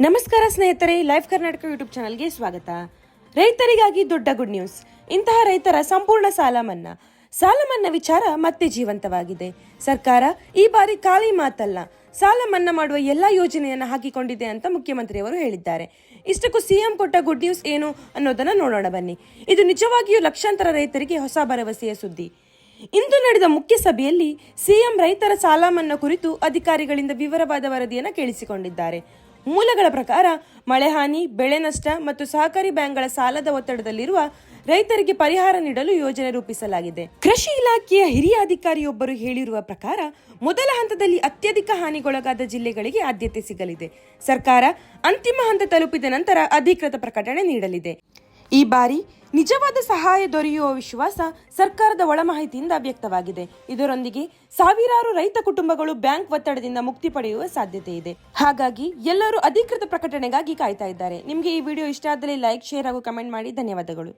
ನಮಸ್ಕಾರ ಸ್ನೇಹಿತರೆ, live Karnataka YouTube ಚಾನಲ್ಗೆ ಸ್ವಾಗತ. ರೈತರಿಗಾಗಿ ದೊಡ್ಡ ಗುಡ್ ನ್ಯೂಸ್. ಇಂತಹ ರೈತರ ಸಂಪೂರ್ಣ ಸಾಲ ಮನ್ನಾ ವಿಚಾರ ಮತ್ತೆ ಜೀವಂತವಾಗಿದೆ. ಸರ್ಕಾರ ಈ ಬಾರಿ ಖಾಲಿ ಮಾತಲ್ಲ, ಸಾಲ ಮನ್ನಾ ಮಾಡುವ ಎಲ್ಲಾ ಯೋಜನೆಯನ್ನ ಹಾಕಿಕೊಂಡಿದೆ ಅಂತ ಮುಖ್ಯಮಂತ್ರಿಯವರು ಹೇಳಿದ್ದಾರೆ. ಇಷ್ಟಕ್ಕೂ ಸಿಎಂ ಕೊಟ್ಟ ಗುಡ್ ನ್ಯೂಸ್ ಏನು ಅನ್ನೋದನ್ನ ನೋಡೋಣ ಬನ್ನಿ. ಇದು ನಿಜವಾಗಿಯೂ ಲಕ್ಷಾಂತರ ರೈತರಿಗೆ ಹೊಸ ಭರವಸೆಯ ಸುದ್ದಿ. ಇಂದು ನಡೆದ ಮುಖ್ಯ ಸಭೆಯಲ್ಲಿ ಸಿಎಂ ರೈತರ ಸಾಲ ಮನ್ನಾ ಕುರಿತು ಅಧಿಕಾರಿಗಳಿಂದ ವಿವರವಾದ ವರದಿಯನ್ನು ಕೇಳಿಸಿಕೊಂಡಿದ್ದಾರೆ. ಮೂಲಗಳ ಪ್ರಕಾರ ಮಳೆ ಹಾನಿ, ಬೆಳೆ ನಷ್ಟ ಮತ್ತು ಸಹಕಾರಿ ಬ್ಯಾಂಕ್ಗಳ ಸಾಲದ ಒತ್ತಡದಲ್ಲಿರುವ ರೈತರಿಗೆ ಪರಿಹಾರ ನೀಡಲು ಯೋಜನೆ ರೂಪಿಸಲಾಗಿದೆ. ಕೃಷಿ ಇಲಾಖೆಯ ಹಿರಿಯ ಅಧಿಕಾರಿಯೊಬ್ಬರು ಹೇಳಿರುವ ಪ್ರಕಾರ ಮೊದಲ ಹಂತದಲ್ಲಿ ಅತ್ಯಧಿಕ ಹಾನಿಗೊಳಗಾದ ಜಿಲ್ಲೆಗಳಿಗೆ ಆದ್ಯತೆ ಸಿಗಲಿದೆ. ಸರ್ಕಾರ ಅಂತಿಮ ಹಂತ ತಲುಪಿದ ನಂತರ ಅಧಿಕೃತ ಪ್ರಕಟಣೆ ನೀಡಲಿದೆ. ಈ ಬಾರಿ ನಿಜವಾದ ಸಹಾಯ ದೊರೆಯುವ ವಿಶ್ವಾಸ ಸರ್ಕಾರದ ಒಳ ಮಾಹಿತಿಯಿಂದ ವ್ಯಕ್ತವಾಗಿದೆ. ಇದರೊಂದಿಗೆ ಸಾವಿರಾರು ರೈತ ಕುಟುಂಬಗಳು ಬ್ಯಾಂಕ್ ಒತ್ತಡದಿಂದ ಮುಕ್ತಿ ಪಡೆಯುವ ಸಾಧ್ಯತೆ ಇದೆ. ಹಾಗಾಗಿ ಎಲ್ಲರೂ ಅಧಿಕೃತ ಪ್ರಕಟಣೆಗಾಗಿ ಕಾಯ್ತಾ ಇದ್ದಾರೆ. ನಿಮಗೆ ಈ ವಿಡಿಯೋ ಇಷ್ಟ ಆದರೆ ಲೈಕ್, ಶೇರ್ ಹಾಗೂ ಕಮೆಂಟ್ ಮಾಡಿ. ಧನ್ಯವಾದಗಳು.